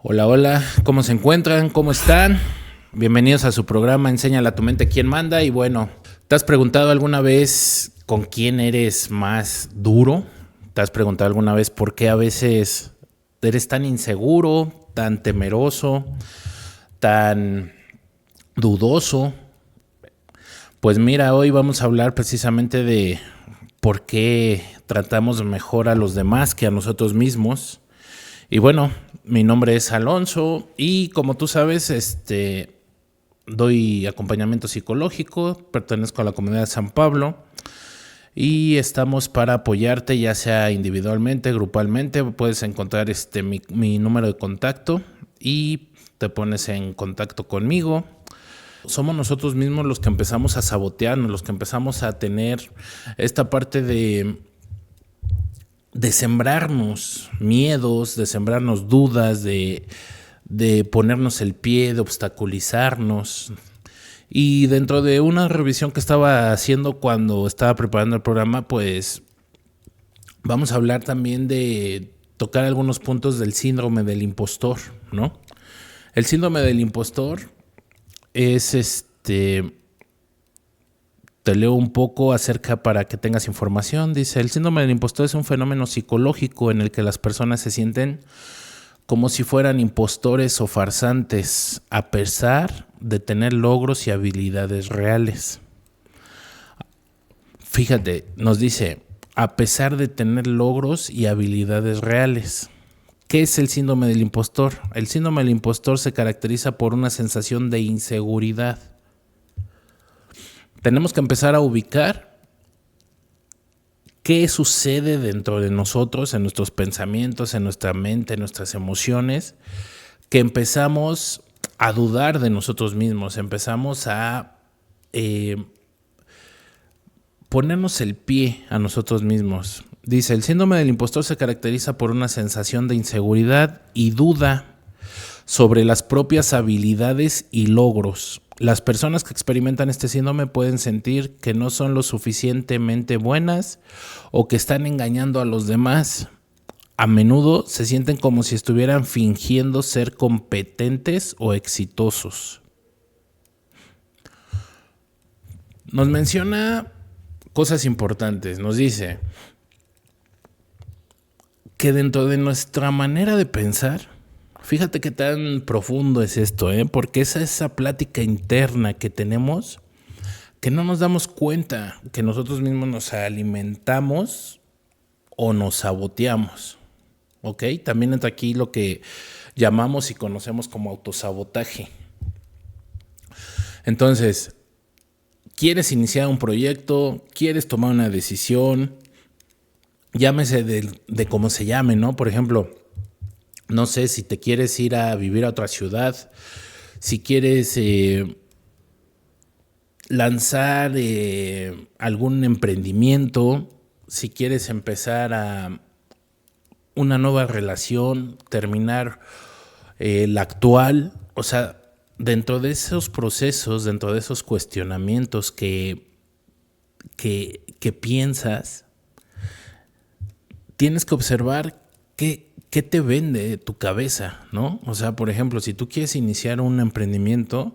Hola, hola, ¿cómo se encuentran? ¿Cómo están? Bienvenidos a su programa Enséñale a tu mente quién manda. Y bueno, ¿te has preguntado alguna vez con quién eres más duro? ¿Te has preguntado alguna vez por qué a veces eres tan inseguro, tan temeroso, tan dudoso? Pues mira, hoy vamos a hablar precisamente de por qué tratamos mejor a los demás que a nosotros mismos. Y bueno, mi nombre es Alonso y como tú sabes, doy acompañamiento psicológico, pertenezco a la comunidad de San Pablo y estamos para apoyarte ya sea individualmente, grupalmente. Puedes encontrar mi número de contacto y te pones en contacto conmigo. Somos nosotros mismos los que empezamos a sabotearnos, los que empezamos a tener esta parte de sembrarnos miedos, de sembrarnos dudas, de ponernos el pie, de obstaculizarnos. Y dentro de una revisión que estaba haciendo cuando estaba preparando el programa, pues vamos a hablar también de tocar algunos puntos del síndrome del impostor, ¿no? El síndrome del impostor es te leo un poco acerca para que tengas información. Dice, el síndrome del impostor es un fenómeno psicológico en el que las personas se sienten como si fueran impostores o farsantes, a pesar de tener logros y habilidades reales. Fíjate, nos dice, a pesar de tener logros y habilidades reales. ¿Qué es el síndrome del impostor? El síndrome del impostor se caracteriza por una sensación de inseguridad. Tenemos que empezar a ubicar qué sucede dentro de nosotros, en nuestros pensamientos, en nuestra mente, en nuestras emociones, que empezamos a dudar de nosotros mismos, empezamos a ponernos el pie a nosotros mismos. Dice, el síndrome del impostor se caracteriza por una sensación de inseguridad y duda sobre las propias habilidades y logros. Las personas que experimentan este síndrome pueden sentir que no son lo suficientemente buenas o que están engañando a los demás. A menudo se sienten como si estuvieran fingiendo ser competentes o exitosos. Nos menciona cosas importantes. Nos dice que dentro de nuestra manera de pensar, fíjate qué tan profundo es esto, porque es esa plática interna que tenemos que no nos damos cuenta que nosotros mismos nos alimentamos o nos saboteamos. ¿Ok? También entra aquí lo que llamamos y conocemos como autosabotaje. Entonces, quieres iniciar un proyecto, quieres tomar una decisión, llámese de cómo se llame, ¿no? Por ejemplo, no sé si te quieres ir a vivir a otra ciudad, si quieres lanzar algún emprendimiento, si quieres empezar a una nueva relación, terminar la actual. O sea, dentro de esos procesos, dentro de esos cuestionamientos que piensas, tienes que observar qué te vende tu cabeza, ¿no? O sea, por ejemplo, si tú quieres iniciar un emprendimiento,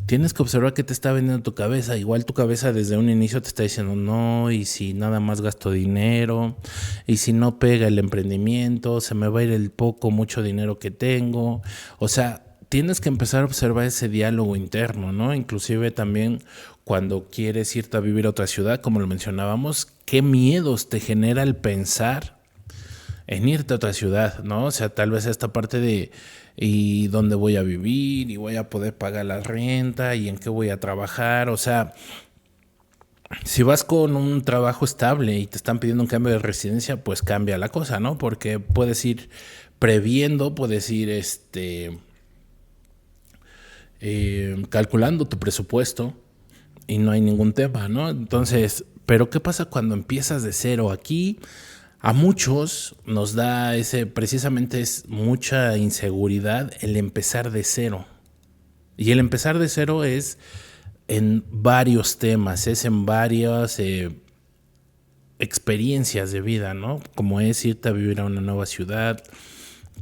tienes que observar qué te está vendiendo tu cabeza. Igual tu cabeza desde un inicio te está diciendo, no, y si nada más gasto dinero, y si no pega el emprendimiento, se me va a ir el poco, mucho dinero que tengo. O sea, tienes que empezar a observar ese diálogo interno, ¿no? Inclusive también cuando quieres irte a vivir a otra ciudad, como lo mencionábamos, qué miedos te genera el pensar en irte a otra ciudad, ¿no? O sea, tal vez esta parte de y dónde voy a vivir y voy a poder pagar la renta y en qué voy a trabajar. O sea, si vas con un trabajo estable y te están pidiendo un cambio de residencia, pues cambia la cosa, ¿no? Porque puedes ir previendo, puedes ir calculando tu presupuesto y no hay ningún tema, ¿no? Entonces, pero ¿qué pasa cuando empiezas de cero? Aquí a muchos nos da precisamente es mucha inseguridad el empezar de cero. Y el empezar de cero es en varios temas, es en varias experiencias de vida, ¿no? Como es irte a vivir a una nueva ciudad,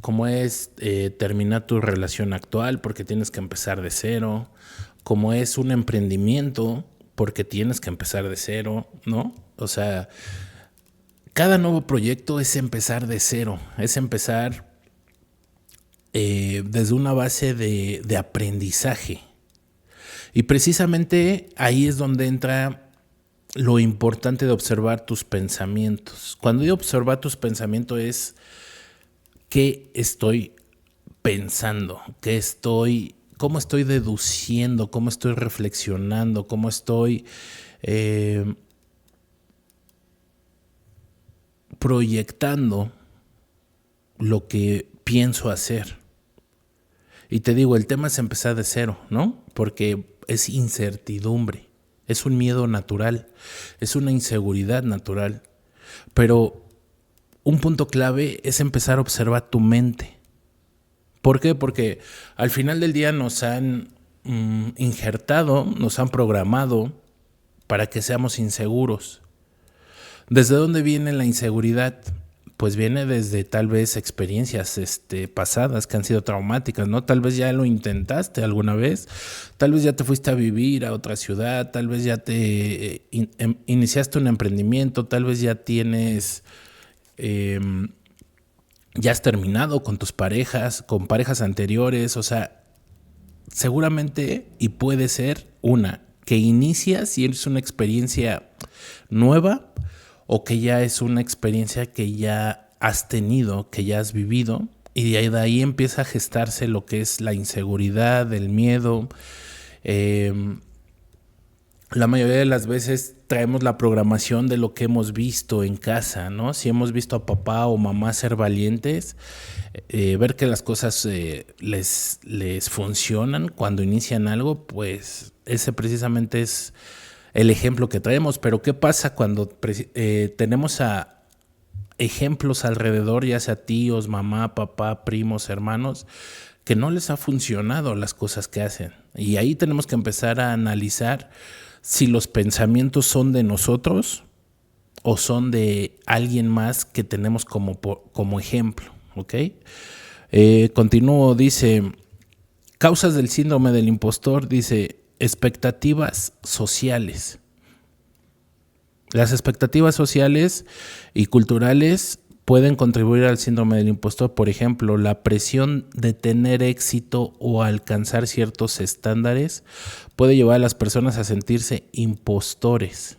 como es terminar tu relación actual porque tienes que empezar de cero, como es un emprendimiento porque tienes que empezar de cero, ¿no? O sea, cada nuevo proyecto es empezar de cero, es empezar desde una base de aprendizaje. Y precisamente ahí es donde entra lo importante de observar tus pensamientos. Cuando digo observar tus pensamientos es qué estoy pensando, cómo estoy deduciendo, cómo estoy reflexionando, cómo estoy proyectando lo que pienso hacer. Y te digo, el tema es empezar de cero, ¿no? Porque es incertidumbre, es un miedo natural, es una inseguridad natural. Pero un punto clave es empezar a observar tu mente. ¿Por qué? Porque al final del día nos han injertado, nos han programado para que seamos inseguros. ¿Desde dónde viene la inseguridad? Pues viene desde tal vez experiencias pasadas que han sido traumáticas, ¿no? Tal vez ya lo intentaste alguna vez, tal vez ya te fuiste a vivir a otra ciudad, tal vez ya te iniciaste un emprendimiento, tal vez ya tienes, ya has terminado con tus parejas, con parejas anteriores, o sea, seguramente y puede ser que inicias y es una experiencia nueva o que ya es una experiencia que ya has tenido, que ya has vivido, y de ahí empieza a gestarse lo que es la inseguridad, el miedo. La mayoría de las veces traemos la programación de lo que hemos visto en casa, ¿no? Si hemos visto a papá o mamá ser valientes, ver que las cosas les funcionan cuando inician algo, pues ese precisamente es el ejemplo que traemos. Pero ¿qué pasa cuando tenemos a ejemplos alrededor, ya sea tíos, mamá, papá, primos, hermanos, que no les ha funcionado las cosas que hacen? Y ahí tenemos que empezar a analizar si los pensamientos son de nosotros o son de alguien más que tenemos como ejemplo, ¿ok? Continúo, dice, causas del síndrome del impostor, dice, expectativas sociales. Las expectativas sociales y culturales pueden contribuir al síndrome del impostor. Por ejemplo, la presión de tener éxito o alcanzar ciertos estándares puede llevar a las personas a sentirse impostores.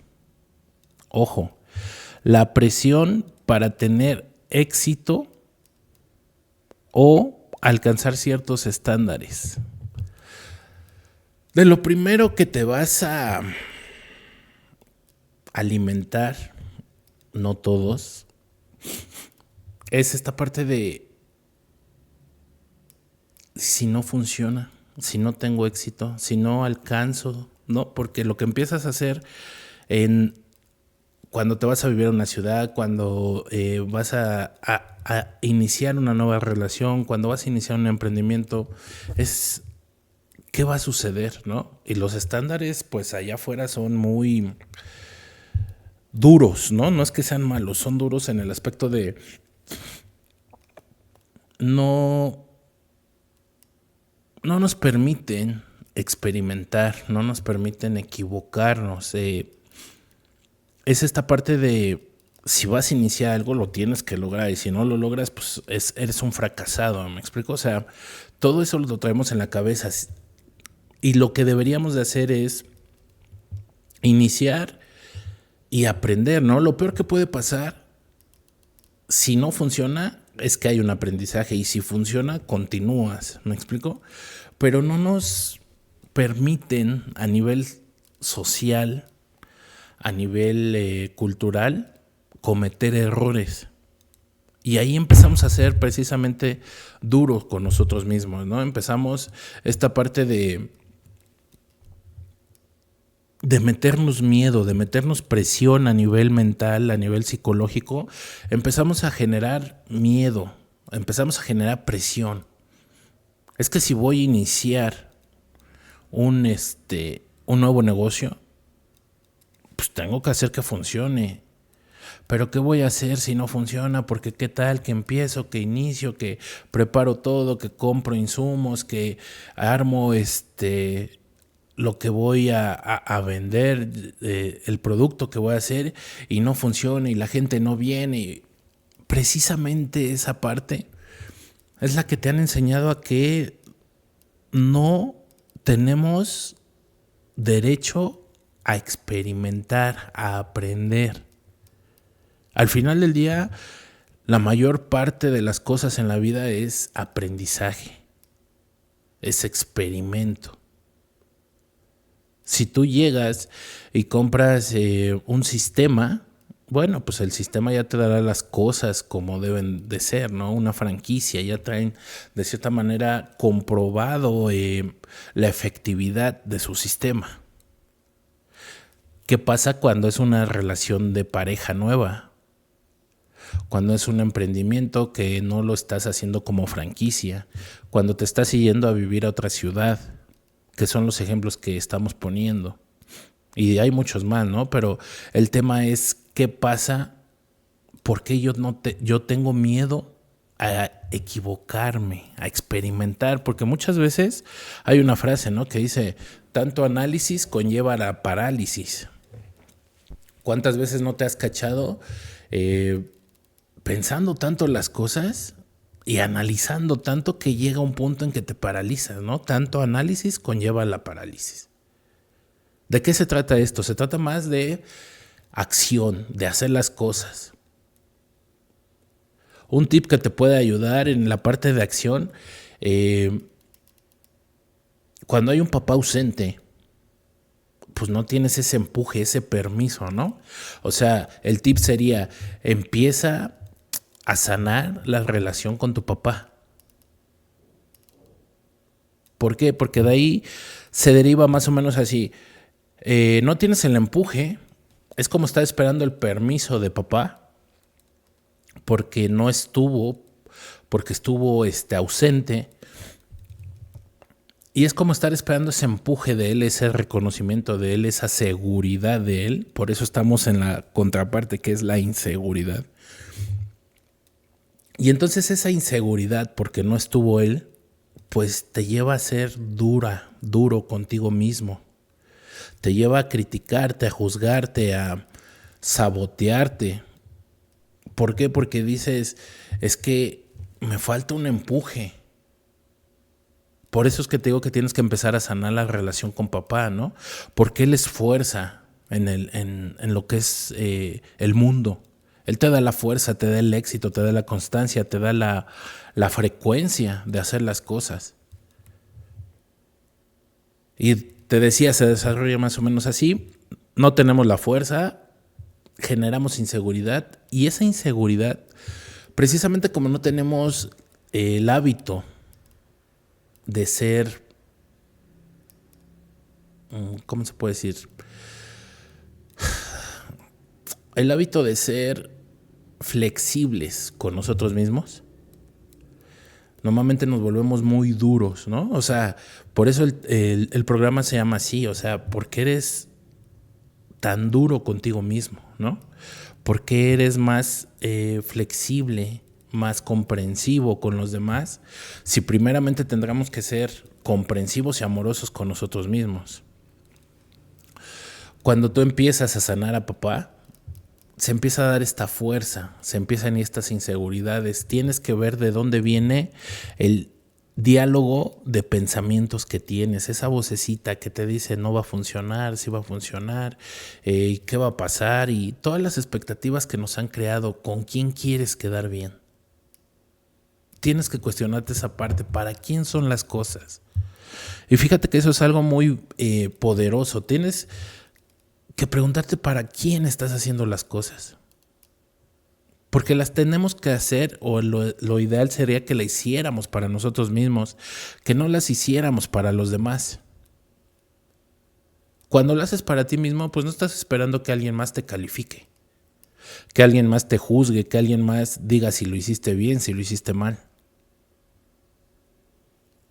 Ojo, la presión para tener éxito o alcanzar ciertos estándares. De lo primero que te vas a alimentar, no todos, es esta parte de si no funciona, si no tengo éxito, si no alcanzo, ¿no? Porque lo que empiezas a hacer cuando te vas a vivir a una ciudad, cuando vas a iniciar una nueva relación, cuando vas a iniciar un emprendimiento, es qué va a suceder, ¿no? Y los estándares, pues allá afuera son muy duros, ¿no? No es que sean malos, son duros en el aspecto de no nos permiten experimentar, no nos permiten equivocarnos. Es esta parte de si vas a iniciar algo lo tienes que lograr y si no lo logras pues eres un fracasado, ¿me explico? O sea, todo eso lo traemos en la cabeza y lo que deberíamos de hacer es iniciar y aprender, ¿no? Lo peor que puede pasar si no funciona es que hay un aprendizaje y si funciona continúas, ¿me explico? Pero no nos permiten a nivel social, a nivel cultural, cometer errores. Y ahí empezamos a ser precisamente duros con nosotros mismos, ¿no? Empezamos esta parte de meternos miedo, de meternos presión a nivel mental, a nivel psicológico. Empezamos a generar miedo, empezamos a generar presión. Es que si voy a iniciar un nuevo negocio, pues tengo que hacer que funcione. Pero ¿qué voy a hacer si no funciona? Porque qué tal que empiezo, que inicio, que preparo todo, que compro insumos, que armo lo que voy a vender, el producto que voy a hacer y no funciona y la gente no viene. Precisamente esa parte es la que te han enseñado a que no tenemos derecho a experimentar, a aprender. Al final del día, la mayor parte de las cosas en la vida es aprendizaje, es experimento. Si tú llegas y compras un sistema, bueno, pues el sistema ya te dará las cosas como deben de ser, ¿no? Una franquicia, ya traen de cierta manera comprobado la efectividad de su sistema. ¿Qué pasa cuando es una relación de pareja nueva? Cuando es un emprendimiento que no lo estás haciendo como franquicia, cuando te estás yendo a vivir a otra ciudad, que son los ejemplos que estamos poniendo. Y hay muchos más, ¿no? Pero el tema es qué pasa, por qué yo tengo miedo a equivocarme, a experimentar, porque muchas veces hay una frase, ¿no? Que dice, tanto análisis conlleva la parálisis. ¿Cuántas veces no te has cachado pensando tanto las cosas y analizando tanto que llega un punto en que te paralizas, ¿no? Tanto análisis conlleva la parálisis. ¿De qué se trata esto? Se trata más de acción, de hacer las cosas. Un tip que te puede ayudar en la parte de acción, cuando hay un papá ausente, pues no tienes ese empuje, ese permiso, ¿no? O sea, el tip sería, empieza a sanar la relación con tu papá. ¿Por qué? Porque de ahí se deriva más o menos así. No tienes el empuje, es como estar esperando el permiso de papá, porque no estuvo, porque estuvo ausente. Y es como estar esperando ese empuje de él, ese reconocimiento de él, esa seguridad de él. Por eso estamos en la contraparte, que es la inseguridad. Y entonces esa inseguridad, porque no estuvo él, pues te lleva a ser duro contigo mismo. Te lleva a criticarte, a juzgarte, a sabotearte. ¿Por qué? Porque dices, es que me falta un empuje. Por eso es que te digo que tienes que empezar a sanar la relación con papá, ¿no? Porque él es fuerza en lo que es el mundo. Él te da la fuerza, te da el éxito, te da la constancia, te da la frecuencia de hacer las cosas. Y te decía, se desarrolla más o menos así. No tenemos la fuerza, generamos inseguridad. Y esa inseguridad, precisamente como no tenemos el hábito de ser, ¿cómo se puede decir? El hábito de ser flexibles con nosotros mismos, normalmente nos volvemos muy duros, ¿no? O sea, por eso el programa se llama así, o sea, ¿por qué eres tan duro contigo mismo, ¿no? ¿Por qué eres más flexible, más comprensivo con los demás? Si primeramente tendríamos que ser comprensivos y amorosos con nosotros mismos. Cuando tú empiezas a sanar a papá, se empieza a dar esta fuerza, se empiezan estas inseguridades. Tienes que ver de dónde viene el diálogo de pensamientos que tienes, esa vocecita que te dice no va a funcionar, sí va a funcionar, qué va a pasar, y todas las expectativas que nos han creado, con quién quieres quedar bien. Tienes que cuestionarte esa parte, ¿para quién son las cosas? Y fíjate que eso es algo muy poderoso. Tienes que preguntarte para quién estás haciendo las cosas. Porque las tenemos que hacer, o lo ideal sería que las hiciéramos para nosotros mismos, que no las hiciéramos para los demás. Cuando lo haces para ti mismo, pues no estás esperando que alguien más te califique, que alguien más te juzgue, que alguien más diga si lo hiciste bien, si lo hiciste mal.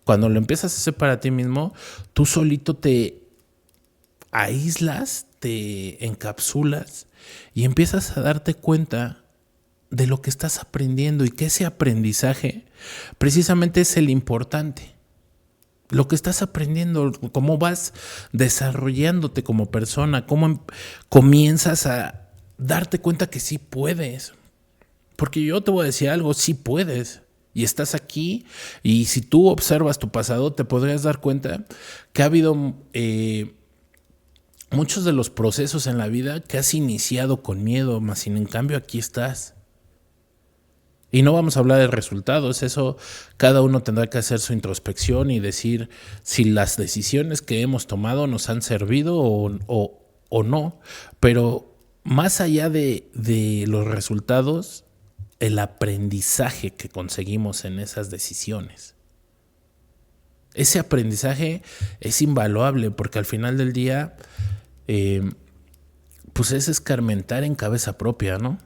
Cuando lo empiezas a hacer para ti mismo, tú solito te aíslas, te encapsulas y empiezas a darte cuenta de lo que estás aprendiendo y que ese aprendizaje precisamente es el importante. Lo que estás aprendiendo, cómo vas desarrollándote como persona, cómo comienzas a darte cuenta que sí puedes. Porque yo te voy a decir algo, sí puedes. Y estás aquí, y si tú observas tu pasado, te podrías dar cuenta que ha habido muchos de los procesos en la vida que has iniciado con miedo, mas sin en cambio aquí estás. Y no vamos a hablar de resultados, eso cada uno tendrá que hacer su introspección y decir si las decisiones que hemos tomado nos han servido o no. Pero más allá de los resultados, el aprendizaje que conseguimos en esas decisiones. Ese aprendizaje es invaluable porque al final del día, pues es escarmentar en cabeza propia, ¿no?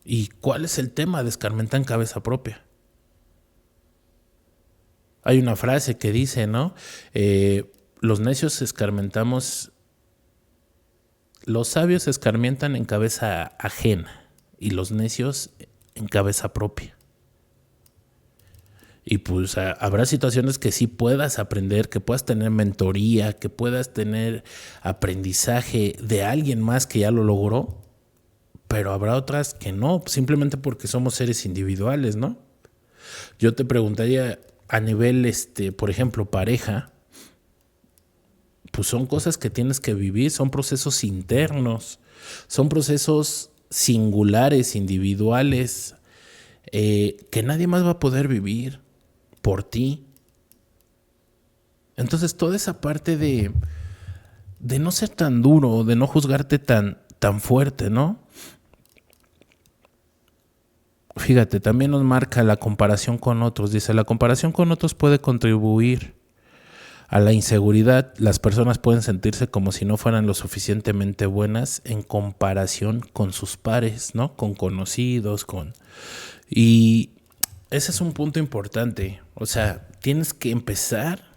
¿Y cuál es el tema de escarmentar en cabeza propia? Hay una frase que dice, ¿no? Los necios escarmentamos, los sabios escarmientan en cabeza ajena y los necios en cabeza propia. Y pues habrá situaciones que sí puedas aprender, que puedas tener mentoría, que puedas tener aprendizaje de alguien más que ya lo logró, pero habrá otras que no, simplemente porque somos seres individuales, ¿no? Yo te preguntaría a nivel, por ejemplo, pareja, pues son cosas que tienes que vivir, son procesos internos, son procesos singulares, individuales, que nadie más va a poder vivir por ti. Entonces toda esa parte de no ser tan duro, de no juzgarte tan fuerte, ¿no? Fíjate, también nos marca la comparación con otros. Dice, la comparación con otros puede contribuir a la inseguridad. Las personas pueden sentirse como si no fueran lo suficientemente buenas en comparación con sus pares, ¿no? Con conocidos, Y ese es un punto importante. O sea, tienes que empezar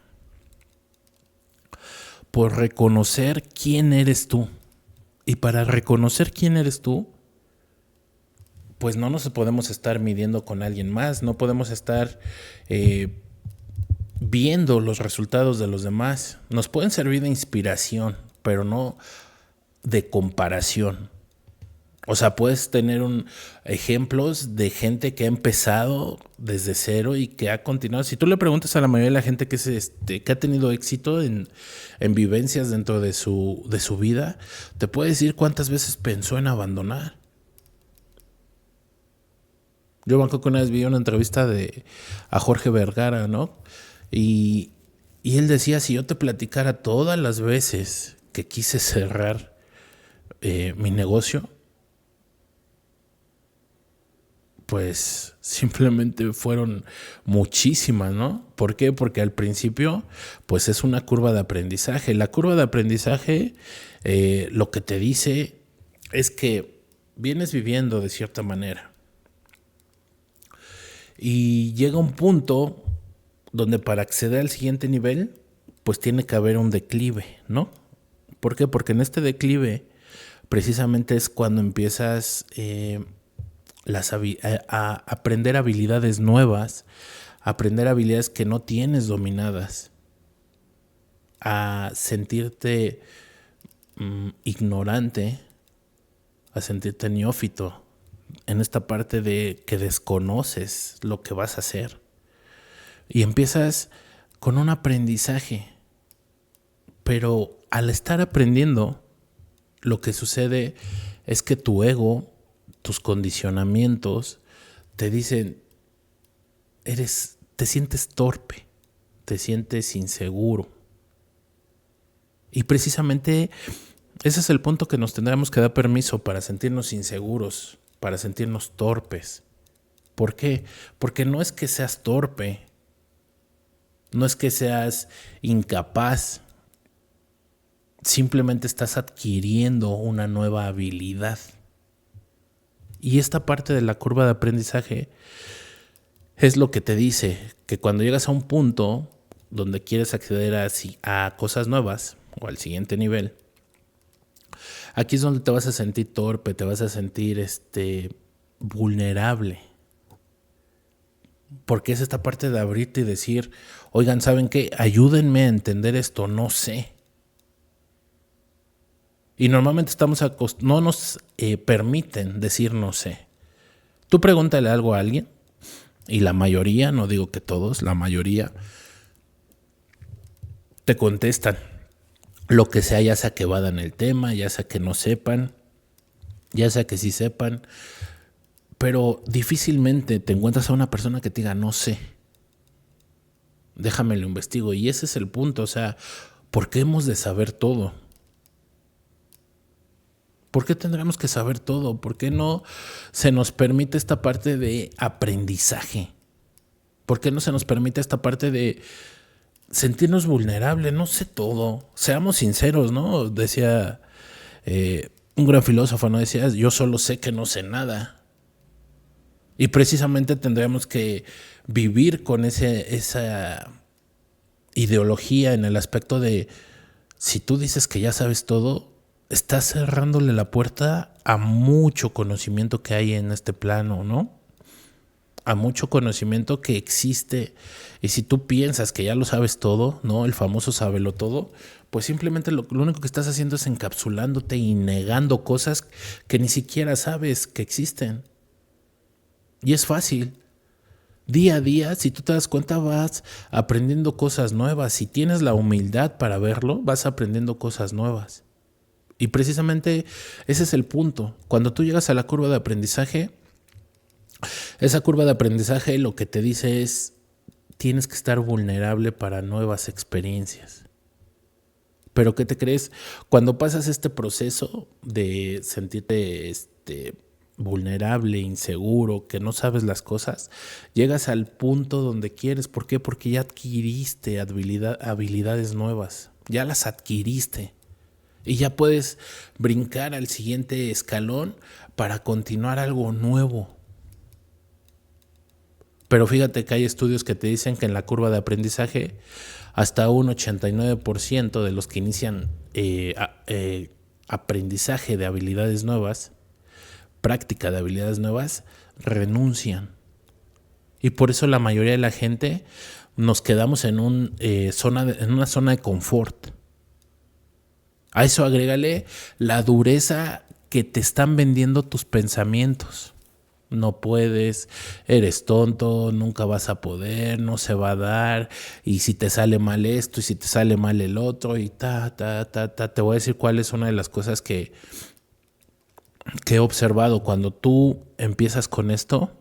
por reconocer quién eres tú. Y para reconocer quién eres tú, pues no nos podemos estar midiendo con alguien más, no podemos estar viendo los resultados de los demás. Nos pueden servir de inspiración, pero no de comparación. O sea, puedes tener ejemplos de gente que ha empezado desde cero y que ha continuado. Si tú le preguntas a la mayoría de la gente que ha tenido éxito en vivencias dentro de su vida, te puede decir cuántas veces pensó en abandonar. Yo me acuerdo que una vez vi una entrevista a Jorge Vergara, ¿no? Y él decía, si yo te platicara todas las veces que quise cerrar mi negocio, pues simplemente fueron muchísimas, ¿no? ¿Por qué? Porque al principio, pues es una curva de aprendizaje. La curva de aprendizaje lo que te dice es que vienes viviendo de cierta manera. Y llega un punto donde para acceder al siguiente nivel, pues tiene que haber un declive, ¿no? ¿Por qué? Porque en este declive precisamente es cuando empiezas a aprender habilidades nuevas, aprender habilidades que no tienes dominadas, a sentirte ignorante, a sentirte neófito en esta parte de que desconoces lo que vas a hacer. Y empiezas con un aprendizaje, pero al estar aprendiendo, lo que sucede es que tu ego, tus condicionamientos, te dicen, te sientes torpe, te sientes inseguro. Y precisamente ese es el punto que nos tendremos que dar permiso para sentirnos inseguros, para sentirnos torpes. ¿Por qué? Porque no es que seas torpe, no es que seas incapaz, simplemente estás adquiriendo una nueva habilidad. Y esta parte de la curva de aprendizaje es lo que te dice que cuando llegas a un punto donde quieres acceder a cosas nuevas, o al siguiente nivel, aquí es donde te vas a sentir torpe, te vas a sentir vulnerable. Porque es esta parte de abrirte y decir, oigan, ¿saben qué? Ayúdenme a entender esto, no sé. Y normalmente no nos permiten decir no sé. Tú pregúntale algo a alguien, y la mayoría, no digo que todos, la mayoría te contestan lo que sea, ya sea que evadan el tema, ya sea que no sepan, ya sea que sí sepan, pero difícilmente te encuentras a una persona que te diga no sé. Déjame lo investigo. Y ese es el punto, o sea, ¿por qué hemos de saber todo? ¿Por qué tendremos que saber todo? ¿Por qué no se nos permite esta parte de aprendizaje? ¿Por qué no se nos permite esta parte de sentirnos vulnerables? No sé todo. Seamos sinceros, ¿no? Decía un gran filósofo, ¿no? Decía, yo solo sé que no sé nada. Y precisamente tendríamos que vivir con esa ideología en el aspecto de, si tú dices que ya sabes todo, estás cerrándole la puerta a mucho conocimiento que hay en este plano, ¿no? A mucho conocimiento que existe. Y si tú piensas que ya lo sabes todo, ¿no? El famoso sábelo todo, pues simplemente lo único que estás haciendo es encapsulándote y negando cosas que ni siquiera sabes que existen. Y es fácil. Día a día, si tú te das cuenta, vas aprendiendo cosas nuevas. Si tienes la humildad para verlo, vas aprendiendo cosas nuevas. Y precisamente ese es el punto. Cuando tú llegas a la curva de aprendizaje, esa curva de aprendizaje lo que te dice es, tienes que estar vulnerable para nuevas experiencias. Pero ¿qué te crees? Cuando pasas este proceso de sentirte vulnerable, inseguro, que no sabes las cosas, llegas al punto donde quieres. ¿Por qué? Porque ya adquiriste habilidades nuevas, ya las adquiriste y ya puedes brincar al siguiente escalón para continuar algo nuevo. Pero fíjate que hay estudios que te dicen que en la curva de aprendizaje hasta un 89% de los que inician aprendizaje de habilidades nuevas, práctica de habilidades nuevas, renuncian. Y por eso la mayoría de la gente nos quedamos en una zona de confort. A eso agrégale la dureza que te están vendiendo tus pensamientos. No puedes, eres tonto, nunca vas a poder, no se va a dar, y si te sale mal esto, y si te sale mal el otro, y te voy a decir cuál es una de las cosas que he observado. Cuando tú empiezas con esto,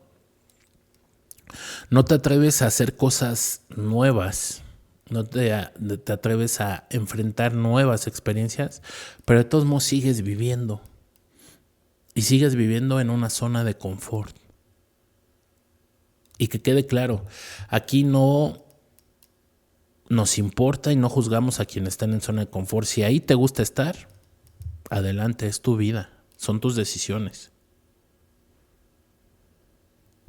no te atreves a hacer cosas nuevas, no te atreves a enfrentar nuevas experiencias, pero de todos modos sigues viviendo. Y sigues viviendo en una zona de confort. Y que quede claro, aquí no nos importa y no juzgamos a quienes están en zona de confort. Si ahí te gusta estar, adelante, es tu vida, son tus decisiones.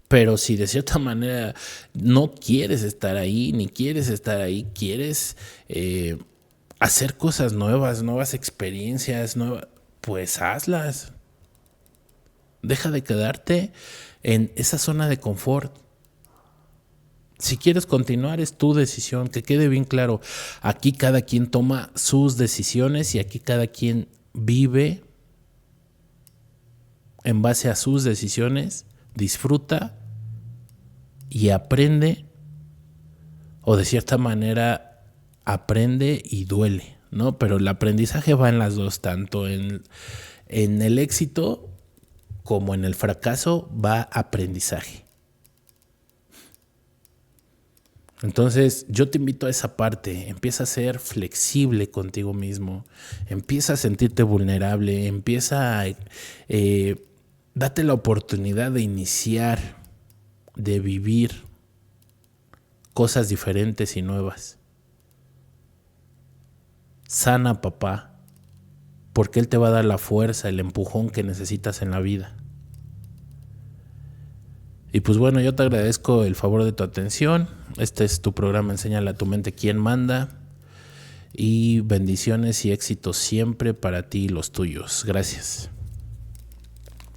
Pero si de cierta manera no quieres estar ahí, ni quieres estar ahí, quieres hacer cosas nuevas experiencias, pues hazlas. Deja de quedarte en esa zona de confort. Si quieres continuar, es tu decisión. Que quede bien claro, aquí cada quien toma sus decisiones y aquí cada quien vive en base a sus decisiones, disfruta y aprende, o de cierta manera aprende y duele, ¿no? Pero el aprendizaje va en las dos, tanto en el éxito como en el fracaso va aprendizaje. Entonces yo te invito a esa parte. Empieza a ser flexible contigo mismo, empieza a sentirte vulnerable, empieza a date la oportunidad de iniciar, de vivir cosas diferentes y nuevas. Sana, papá, porque Él te va a dar la fuerza, el empujón que necesitas en la vida. Y pues bueno, yo te agradezco el favor de tu atención. Este es tu programa Enséñale a tu mente quién manda. y bendiciones y éxitos siempre para ti y los tuyos. Gracias.